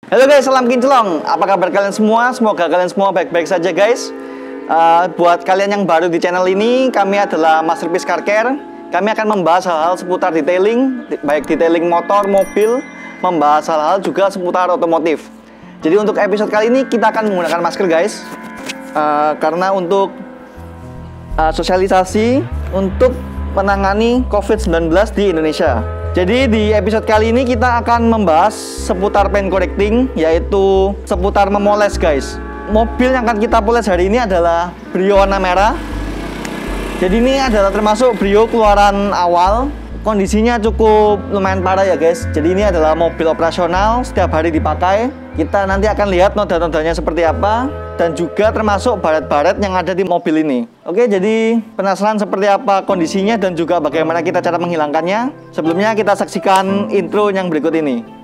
Halo guys, salam kinclong. Apa kabar kalian semua? Semoga kalian semua baik-baik saja guys. Buat kalian yang baru di channel ini, kami adalah Masterpiece Car Care. Kami akan membahas hal-hal seputar detailing, baik detailing motor, mobil, membahas hal-hal juga seputar otomotif. Jadi untuk episode kali ini kita akan menggunakan masker guys, karena untuk sosialisasi untuk menangani COVID-19 di Indonesia. Jadi di episode kali ini kita akan membahas seputar paint correcting, yaitu seputar memoles guys. Mobil yang akan kita poles hari ini adalah Brio warna merah. Jadi ini adalah termasuk Brio keluaran awal. Kondisinya cukup lumayan parah ya guys. Jadi ini adalah mobil operasional, setiap hari dipakai. Kita nanti akan lihat noda-nodanya seperti apa, dan juga termasuk baret-baret yang ada di mobil ini. Oke, jadi penasaran seperti apa kondisinya dan juga bagaimana kita cara menghilangkannya? Sebelumnya kita saksikan intro yang berikut ini.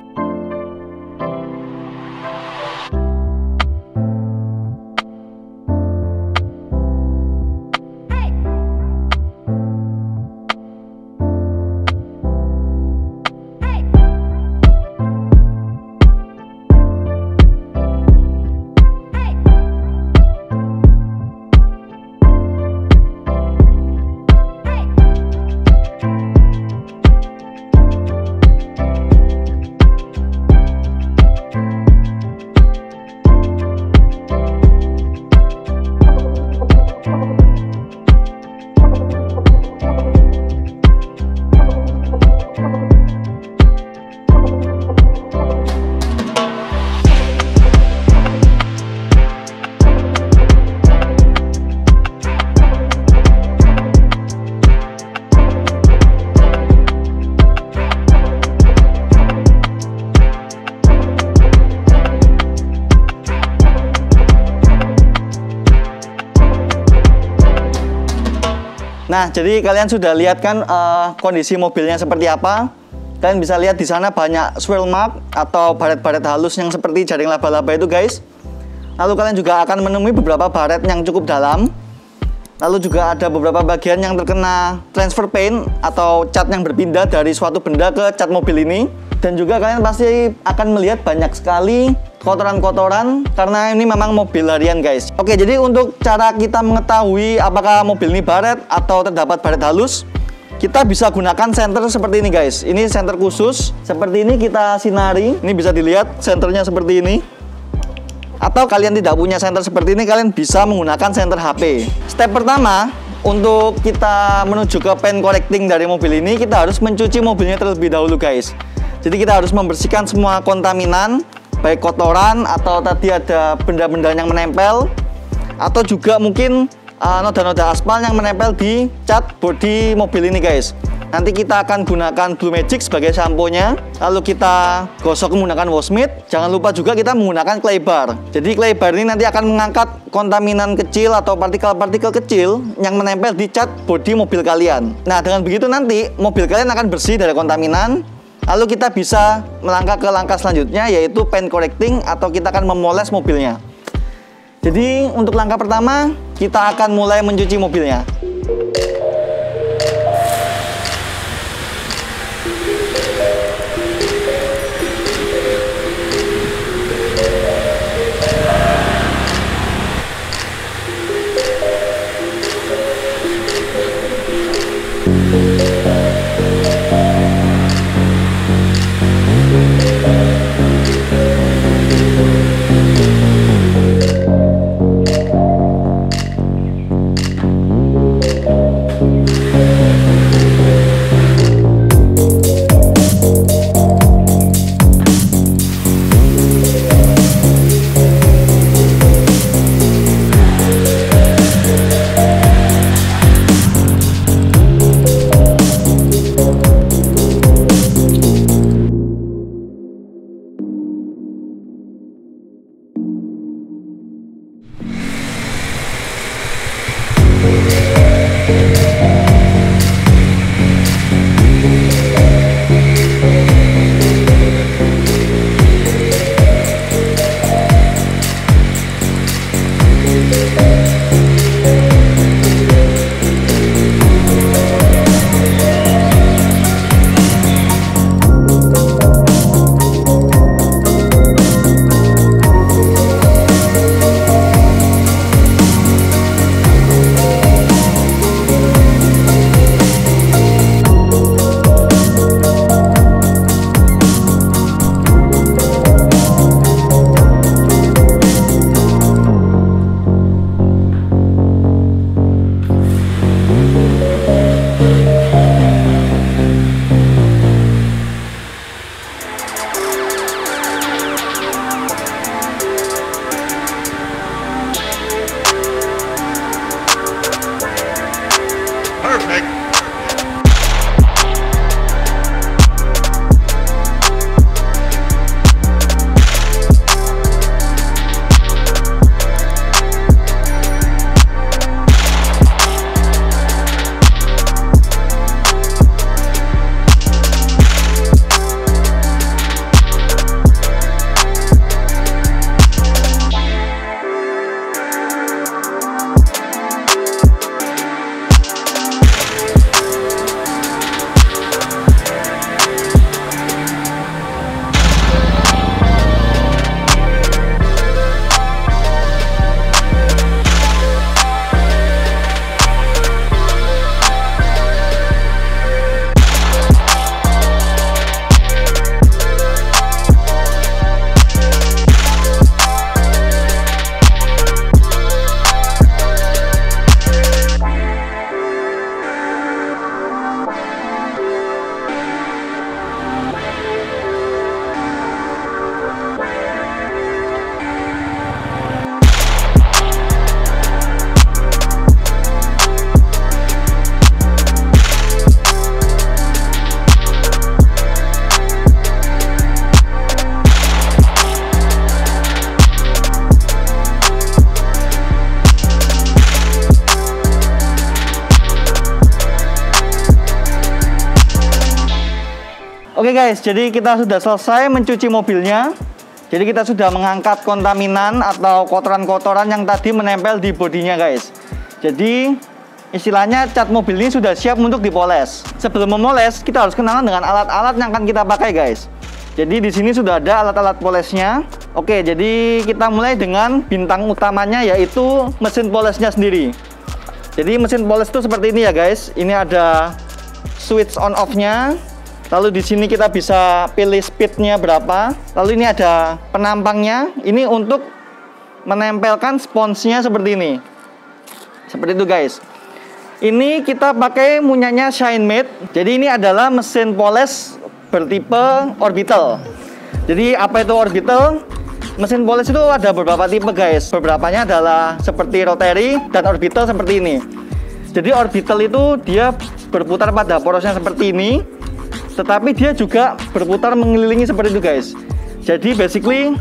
Nah, jadi kalian sudah lihat kan kondisi mobilnya seperti apa? Kalian bisa lihat di sana banyak swirl mark atau baret-baret halus yang seperti jaring laba-laba itu guys. Lalu kalian juga akan menemui beberapa baret yang cukup dalam. Lalu juga ada beberapa bagian yang terkena transfer paint atau cat yang berpindah dari suatu benda ke cat mobil ini. Dan juga kalian pasti akan melihat banyak sekali kotoran-kotoran karena ini memang mobil harian guys. Oke, jadi untuk cara kita mengetahui apakah mobil ini baret atau terdapat baret halus, kita bisa gunakan senter seperti ini guys. Ini senter khusus, seperti ini kita sinari. Ini bisa dilihat senternya seperti ini. Atau kalian tidak punya senter seperti ini, kalian bisa menggunakan senter HP. Step pertama, untuk kita menuju ke paint correcting dari mobil ini, kita harus mencuci mobilnya terlebih dahulu guys. Jadi kita harus membersihkan semua kontaminan, baik kotoran atau tadi ada benda-benda yang menempel, atau juga mungkin noda-noda aspal yang menempel di cat bodi mobil ini guys. Nanti kita akan gunakan Blue Magic sebagai sampo-nya, lalu kita gosok menggunakan wash mitt. Jangan lupa juga kita menggunakan clay bar. Jadi clay bar ini nanti akan mengangkat kontaminan kecil atau partikel-partikel kecil yang menempel di cat bodi mobil kalian. Nah, dengan begitu nanti mobil kalian akan bersih dari kontaminan. Lalu kita bisa melangkah ke langkah selanjutnya, yaitu paint correcting atau kita akan memoles mobilnya. Jadi untuk langkah pertama, kita akan mulai mencuci mobilnya. Oke guys, jadi kita sudah selesai mencuci mobilnya. Jadi kita sudah mengangkat kontaminan atau kotoran-kotoran yang tadi menempel di bodinya guys. Jadi istilahnya cat mobil ini sudah siap untuk dipoles. Sebelum memoles, kita harus kenalan dengan alat-alat yang akan kita pakai guys. Jadi di sini sudah ada alat-alat polesnya. Oke, jadi kita mulai dengan bintang utamanya, yaitu mesin polesnya sendiri. Jadi mesin poles itu seperti ini ya guys. Ini ada switch on off-nya. Lalu di sini kita bisa pilih speednya berapa. Lalu ini ada penampangnya. Ini untuk menempelkan sponsnya seperti ini. Seperti itu guys. Ini kita pakai punyanya Shinemade. Jadi ini adalah mesin poles bertipe orbital. Jadi apa itu orbital? Mesin poles itu ada beberapa tipe guys. Beberapanya adalah seperti rotary dan orbital seperti ini. Jadi orbital itu dia berputar pada porosnya seperti ini, tetapi dia juga berputar mengelilingi seperti itu guys. Jadi basically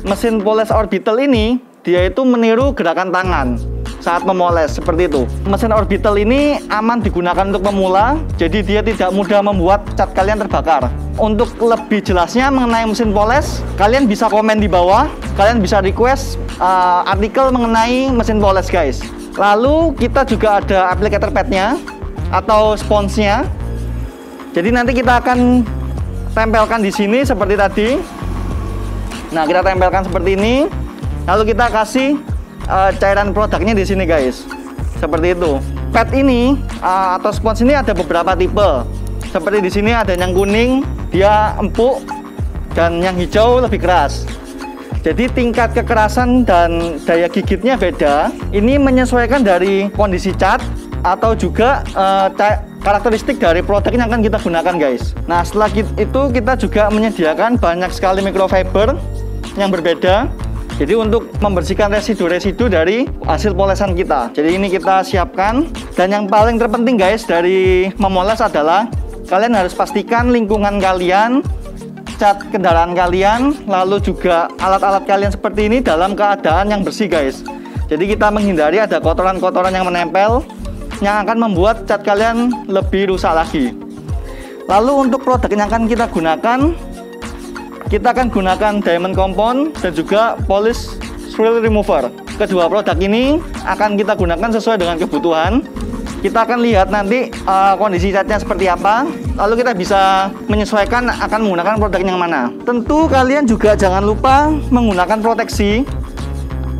mesin poles orbital ini dia itu meniru gerakan tangan saat memoles seperti itu. Mesin orbital ini aman digunakan untuk pemula, jadi dia tidak mudah membuat cat kalian terbakar. Untuk lebih jelasnya mengenai mesin poles, kalian bisa komen di bawah. Kalian bisa request artikel mengenai mesin poles guys. Lalu kita juga ada applicator padnya atau sponsnya. Jadi nanti kita akan tempelkan di sini seperti tadi. Nah, kita tempelkan seperti ini. Lalu kita kasih cairan produknya di sini guys. Seperti itu. Pad ini atau spons ini ada beberapa tipe. Seperti di sini ada yang kuning, dia empuk, dan yang hijau lebih keras. Jadi tingkat kekerasan dan daya gigitnya beda. Ini menyesuaikan dari kondisi cat atau juga karakteristik dari produk yang akan kita gunakan guys. Nah, setelah itu kita juga menyediakan banyak sekali microfiber yang berbeda. Jadi untuk membersihkan residu-residu dari hasil polesan kita. Jadi ini kita siapkan. Dan yang paling terpenting guys dari memoles adalah kalian harus pastikan lingkungan kalian, cat kendaraan kalian, lalu juga alat-alat kalian seperti ini dalam keadaan yang bersih guys. Jadi kita menghindari ada kotoran-kotoran yang menempel yang akan membuat cat kalian lebih rusak lagi. Lalu untuk produk yang akan kita gunakan, kita akan gunakan diamond compound dan juga polish swirl remover. Kedua produk ini akan kita gunakan sesuai dengan kebutuhan. Kita akan lihat nanti kondisi catnya seperti apa. Lalu kita bisa menyesuaikan akan menggunakan produk yang mana. Tentu kalian juga jangan lupa menggunakan proteksi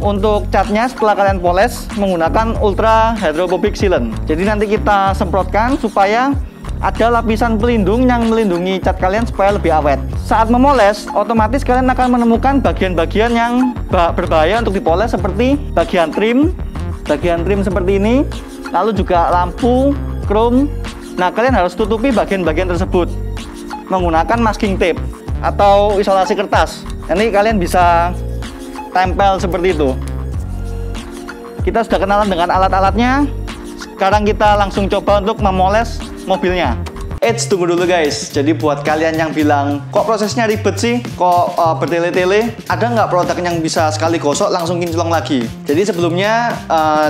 untuk catnya setelah kalian poles menggunakan ultra hydrophobic sealant. Jadi nanti kita semprotkan supaya ada lapisan pelindung yang melindungi cat kalian supaya lebih awet. Saat memoles, otomatis kalian akan menemukan bagian-bagian yang berbahaya untuk dipoles seperti bagian trim seperti ini, lalu juga lampu, chrome. Nah, kalian harus tutupi bagian-bagian tersebut menggunakan masking tape atau isolasi kertas. Nanti kalian bisa tempel seperti itu. Kita sudah kenalan dengan alat-alatnya. Sekarang kita langsung coba untuk memoles mobilnya. Tunggu dulu guys. Jadi buat kalian yang bilang kok prosesnya ribet sih, kok bertele-tele, ada nggak produk yang bisa sekali gosok langsung kinclong lagi? Jadi sebelumnya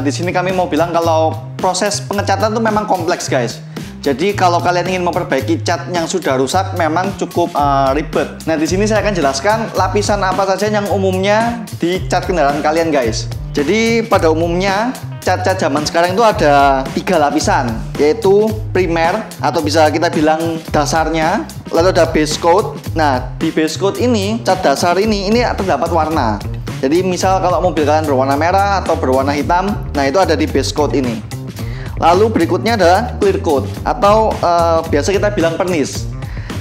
di sini kami mau bilang kalau proses pengecatan itu memang kompleks guys. Jadi kalau kalian ingin memperbaiki cat yang sudah rusak memang cukup ribet. Nah, di sini saya akan jelaskan lapisan apa saja yang umumnya di cat kendaraan kalian guys. Jadi pada umumnya cat-cat zaman sekarang itu ada 3 lapisan, yaitu primer atau bisa kita bilang dasarnya, lalu ada base coat. Nah, di base coat ini, cat dasar ini terdapat warna. Jadi misal kalau mobil kalian berwarna merah atau berwarna hitam, nah itu ada di base coat ini. Lalu berikutnya adalah clear coat atau biasa kita bilang pernis.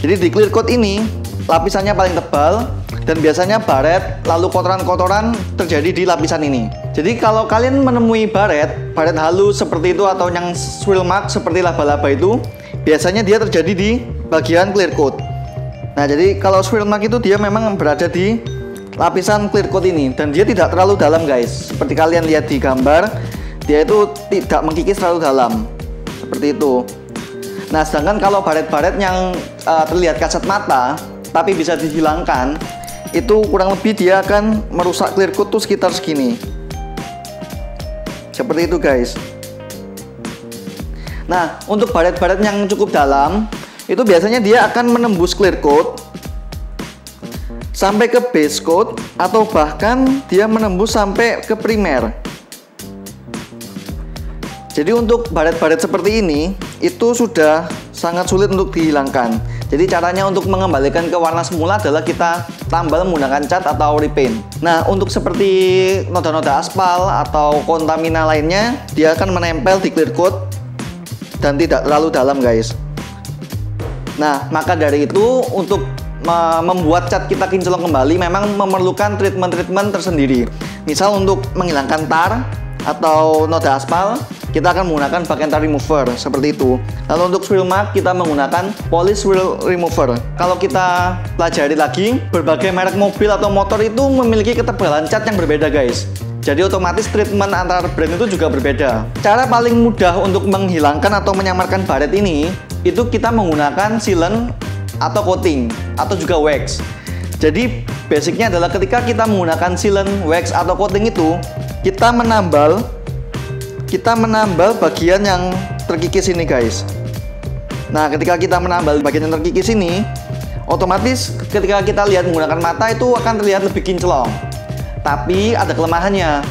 Jadi di clear coat ini lapisannya paling tebal dan biasanya baret lalu kotoran-kotoran terjadi di lapisan ini. Jadi kalau kalian menemui baret halus seperti itu atau yang swirl mark seperti laba-laba itu, biasanya dia terjadi di bagian clear coat. Nah, jadi kalau swirl mark itu dia memang berada di lapisan clear coat ini dan dia tidak terlalu dalam guys. Seperti kalian lihat di gambar, dia itu tidak mengkikis terlalu dalam seperti itu. Nah, sedangkan kalau baret-baret yang terlihat kasat mata tapi bisa dihilangkan, itu kurang lebih dia akan merusak clear coat tuh sekitar segini. Seperti itu guys. Nah, untuk baret-baret yang cukup dalam itu biasanya dia akan menembus clear coat sampai ke base coat, atau bahkan dia menembus sampai ke primer. Jadi untuk baret-baret seperti ini itu sudah sangat sulit untuk dihilangkan. Jadi caranya untuk mengembalikan ke warna semula adalah kita tambal menggunakan cat atau repaint. Nah, untuk seperti noda-noda aspal atau kontamina lainnya, dia akan menempel di clear coat dan tidak terlalu dalam, guys. Nah, maka dari itu untuk membuat cat kita kinclong kembali memang memerlukan treatment-treatment tersendiri. Misal untuk menghilangkan tar atau noda aspal, kita akan menggunakan bagian tar remover seperti itu. Lalu untuk swirl mark kita menggunakan polish swirl remover. Kalau kita pelajari lagi, berbagai merek mobil atau motor itu memiliki ketebalan cat yang berbeda, guys. Jadi otomatis treatment antar brand itu juga berbeda. Cara paling mudah untuk menghilangkan atau menyamarkan baret ini itu kita menggunakan sealant atau coating atau juga wax. Jadi basicnya adalah ketika kita menggunakan sealant, wax atau coating itu kita menambal bagian yang terkikis ini, guys. Nah, ketika kita menambal bagian yang terkikis ini, otomatis ketika kita lihat menggunakan mata itu akan terlihat lebih kinclong. Tapi ada kelemahannya.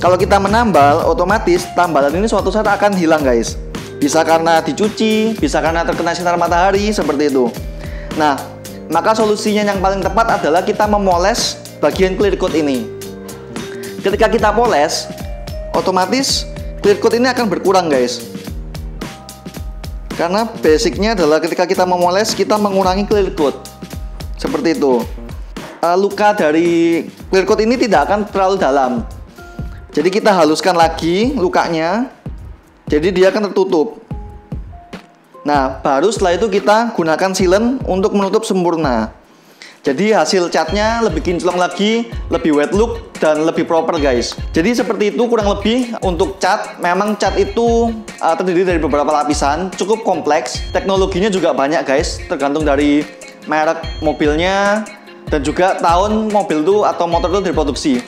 Kalau kita menambal, otomatis tambalan ini suatu saat akan hilang, guys. Bisa karena dicuci, bisa karena terkena sinar matahari, seperti itu. Nah, maka solusinya yang paling tepat adalah kita memoles bagian clear coat ini. Ketika kita poles, otomatis clear coat ini akan berkurang, guys. Karena basicnya adalah ketika kita memoles, kita mengurangi clear coat. Seperti itu. Luka dari clear coat ini tidak akan terlalu dalam. Jadi kita haluskan lagi lukanya. Jadi dia akan tertutup. Nah, baru setelah itu kita gunakan sealant untuk menutup sempurna. Jadi hasil catnya lebih kinclong lagi, lebih wet look, dan lebih proper, guys. Jadi seperti itu kurang lebih untuk cat. Memang cat itu terdiri dari beberapa lapisan, cukup kompleks. Teknologinya juga banyak, guys, tergantung dari merek mobilnya dan juga tahun mobil itu atau motor itu diproduksi.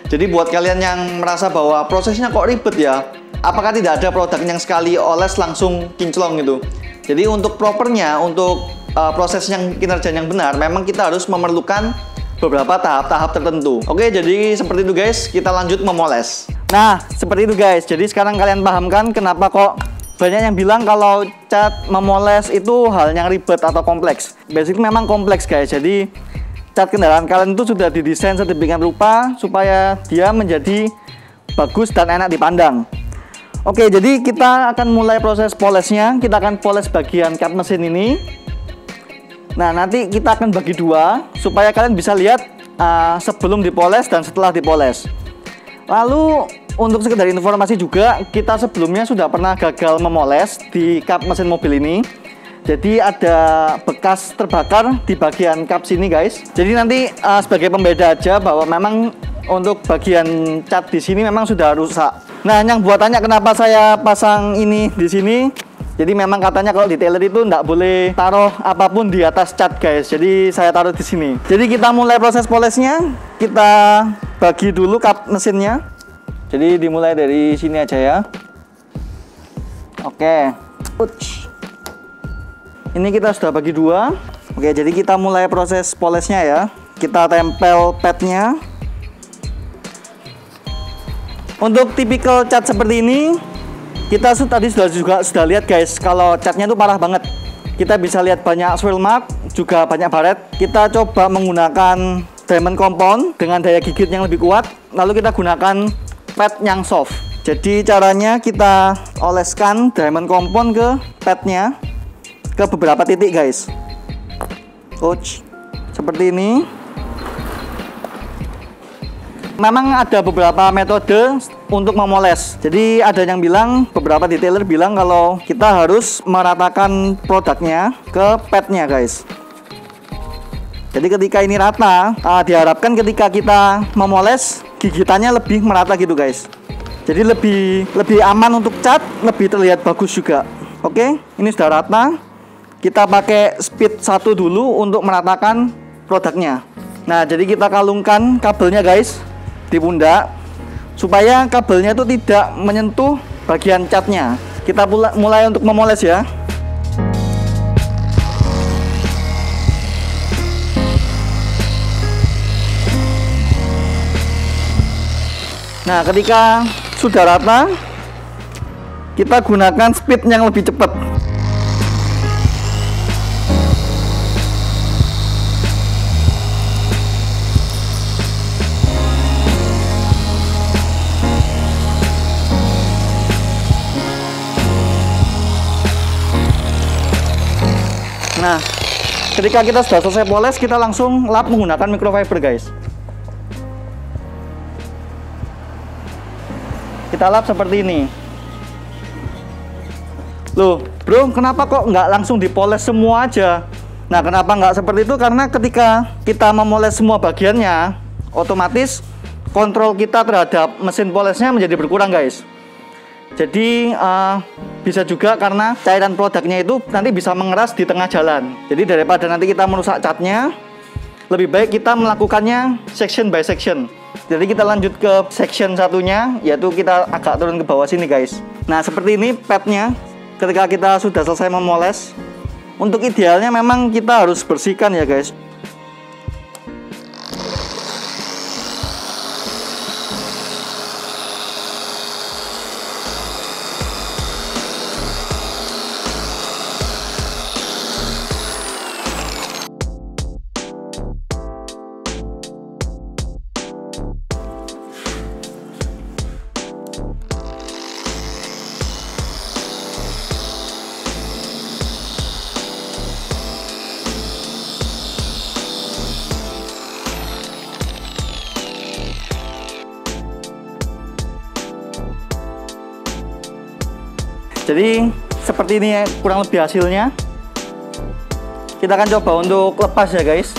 Jadi buat kalian yang merasa bahwa prosesnya kok ribet ya, apakah tidak ada produk yang sekali oles langsung kinclong gitu. Jadi untuk propernya, untuk proses yang kinerja yang benar, memang kita harus memerlukan beberapa tahap-tahap tertentu. Oke, jadi seperti itu, guys. Kita lanjut memoles. Nah, seperti itu, guys. Jadi sekarang kalian paham kan kenapa kok banyak yang bilang kalau cat memoles itu hal yang ribet atau kompleks. Basically memang kompleks, guys. Jadi cat kendaraan kalian itu sudah didesain sedemikian rupa supaya dia menjadi bagus dan enak dipandang. Oke, jadi kita akan mulai proses polesnya. Kita akan poles bagian kap mesin ini. Nah, nanti kita akan bagi dua supaya kalian bisa lihat sebelum dipoles dan setelah dipoles. Lalu untuk sekedar informasi juga, kita sebelumnya sudah pernah gagal memoles di kap mesin mobil ini. Jadi ada bekas terbakar di bagian kap sini, guys. Jadi nanti sebagai pembeda aja bahwa memang untuk bagian cat di sini memang sudah rusak. Nah, yang buat tanya kenapa saya pasang ini di sini. Jadi memang katanya kalau detailer itu nggak boleh taruh apapun di atas cat, guys. Jadi saya taruh di sini. Jadi kita mulai proses polesnya. Kita bagi dulu kap mesinnya. Jadi dimulai dari sini aja ya. Oke. Ini kita sudah bagi dua. Oke, jadi kita mulai proses polesnya ya. Kita tempel padnya. Untuk tipikal cat seperti ini, kita tadi sudah lihat, guys, kalau catnya itu parah banget. Kita bisa lihat banyak swirl mark, juga banyak baret. Kita coba menggunakan diamond compound dengan daya gigit yang lebih kuat. Lalu kita gunakan pad yang soft. Jadi caranya kita oleskan diamond compound ke padnya ke beberapa titik, guys. Seperti ini. Memang ada beberapa metode untuk memoles. Jadi ada yang bilang, beberapa detailer bilang kalau kita harus meratakan produknya ke padnya, guys. Jadi ketika ini rata, diharapkan ketika kita memoles gigitannya lebih merata gitu, guys. Jadi lebih aman untuk cat, lebih terlihat bagus juga. Oke, ini sudah rata. Kita pakai speed 1 dulu untuk meratakan produknya. Nah, jadi kita kalungkan kabelnya, guys, di pundak supaya kabelnya itu tidak menyentuh bagian catnya. Kita mulai untuk memoles ya. Nah, ketika sudah rata, kita gunakan speed yang lebih cepat. Nah, ketika kita sudah selesai poles, kita langsung lap menggunakan microfiber, guys. Kita lap seperti ini. Loh, bro, kenapa kok nggak langsung dipoles semua aja? Nah, kenapa nggak seperti itu? Karena ketika kita memoles semua bagiannya, otomatis kontrol kita terhadap mesin polesnya menjadi berkurang, guys. Jadi bisa juga karena cairan produknya itu nanti bisa mengeras di tengah jalan. Jadi daripada nanti kita merusak catnya, lebih baik kita melakukannya section by section. Jadi kita lanjut ke section satunya, yaitu kita agak turun ke bawah sini, guys. Nah, seperti ini padnya. Ketika kita sudah selesai memoles, untuk idealnya memang kita harus bersihkan ya, guys. Jadi seperti ini kurang lebih hasilnya. Kita akan coba untuk lepas ya, guys.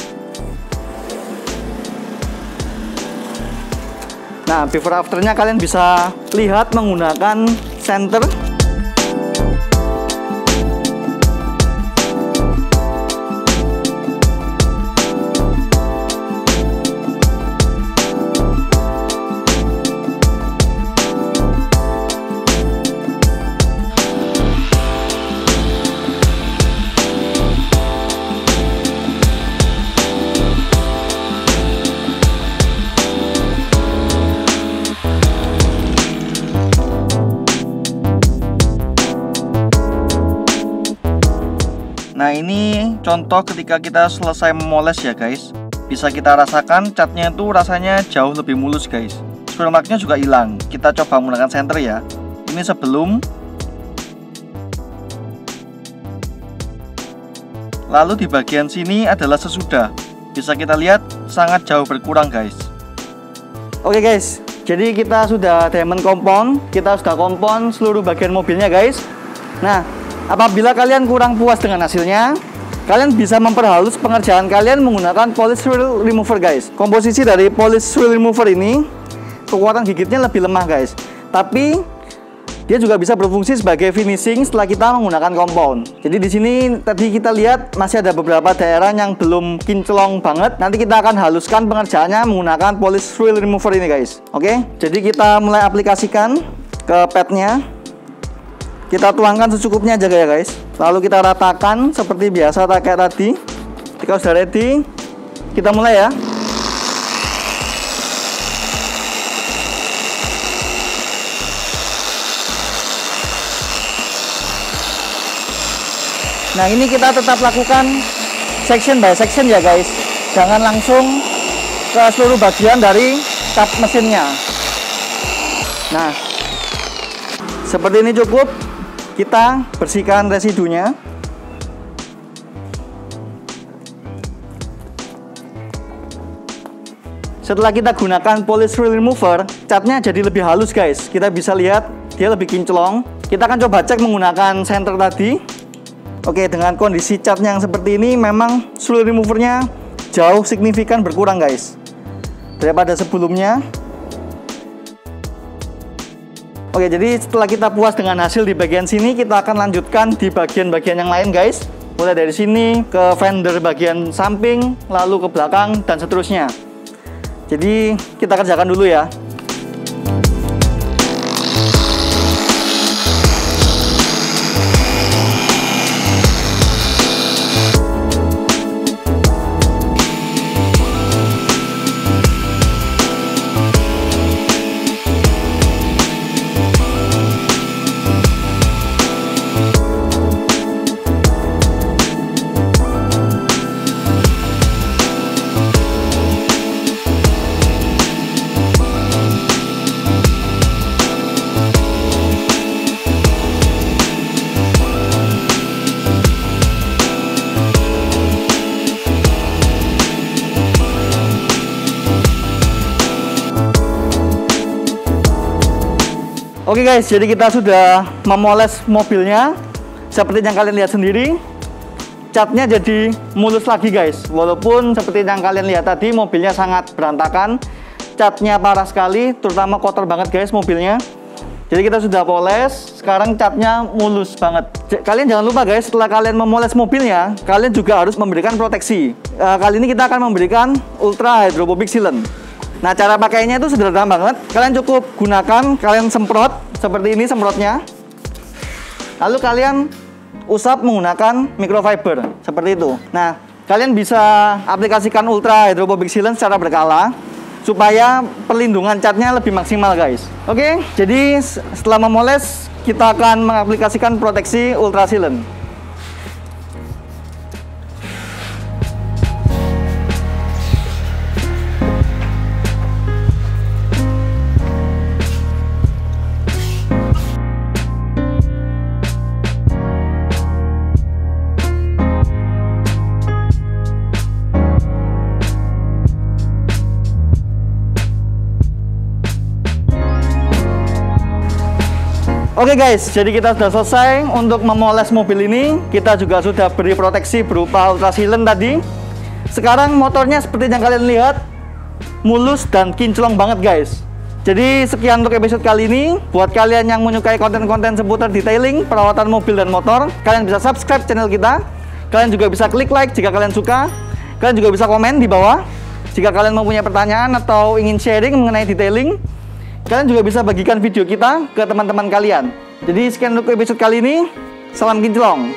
Nah, before afternya kalian bisa lihat menggunakan senter. Nah, ini contoh ketika kita selesai memoles ya, guys. Bisa kita rasakan catnya itu rasanya jauh lebih mulus, guys. Swirl marknya juga hilang. Kita coba menggunakan senter ya. Ini sebelum, lalu di bagian sini adalah sesudah. Bisa kita lihat sangat jauh berkurang, guys. Oke, guys, jadi kita sudah diamond compound. Kita sudah compound seluruh bagian mobilnya, guys. Nah, apabila kalian kurang puas dengan hasilnya, kalian bisa memperhalus pengerjaan kalian menggunakan polish wheel remover, guys. Komposisi dari polish wheel remover ini, kekuatan gigitnya lebih lemah, guys. Tapi dia juga bisa berfungsi sebagai finishing setelah kita menggunakan compound. Jadi di sini tadi kita lihat masih ada beberapa daerah yang belum kinclong banget. Nanti kita akan haluskan pengerjaannya menggunakan polish wheel remover ini, guys. Oke, jadi kita mulai aplikasikan ke padnya. Kita tuangkan secukupnya aja ya, guys. Lalu kita ratakan seperti biasa kayak tadi. Ketika sudah ready, kita mulai ya. Nah, ini kita tetap lakukan section by section ya, guys. Jangan langsung ke seluruh bagian dari kap mesinnya. Nah, seperti ini cukup. Kita bersihkan residunya. Setelah kita gunakan polish wheel remover, catnya jadi lebih halus, guys. Kita bisa lihat dia lebih kinclong. Kita akan coba cek menggunakan senter tadi. Oke, dengan kondisi catnya yang seperti ini, memang wheel removernya jauh signifikan berkurang, guys, daripada sebelumnya. Oke, jadi setelah kita puas dengan hasil di bagian sini, kita akan lanjutkan di bagian-bagian yang lain, guys. Mulai dari sini ke fender bagian samping, lalu ke belakang, dan seterusnya. Jadi kita kerjakan dulu ya. Oke guys, jadi kita sudah memoles mobilnya. Seperti yang kalian lihat sendiri, catnya jadi mulus lagi guys. Walaupun seperti yang kalian lihat tadi, mobilnya sangat berantakan, catnya parah sekali, terutama kotor banget guys mobilnya. Jadi kita sudah poles, sekarang catnya mulus banget. Kalian jangan lupa guys, setelah kalian memoles mobilnya, kalian juga harus memberikan proteksi. Kali ini kita akan memberikan Ultra Hydrophobic Sealant. Nah, cara pakainya itu sederhana banget. Kalian cukup gunakan, kalian semprot seperti ini semprotnya. Lalu kalian usap menggunakan microfiber seperti itu. Nah, kalian bisa aplikasikan Ultra Hydrophobic Sealant secara berkala supaya perlindungan catnya lebih maksimal guys. Oke, jadi setelah memoles kita akan mengaplikasikan proteksi Ultra Sealant. Oke guys, jadi kita sudah selesai untuk memoles mobil ini. Kita juga sudah beri proteksi berupa Ultra Sealant tadi. Sekarang motornya seperti yang kalian lihat, mulus dan kinclong banget guys. Jadi sekian untuk episode kali ini. Buat kalian yang menyukai konten-konten seputar detailing, perawatan mobil dan motor, kalian bisa subscribe channel kita. Kalian juga bisa klik like jika kalian suka. Kalian juga bisa komen di bawah jika kalian mempunyai pertanyaan atau ingin sharing mengenai detailing. Kalian juga bisa bagikan video kita ke teman-teman kalian. Jadi sekian untuk episode kali ini. Salam kinclong.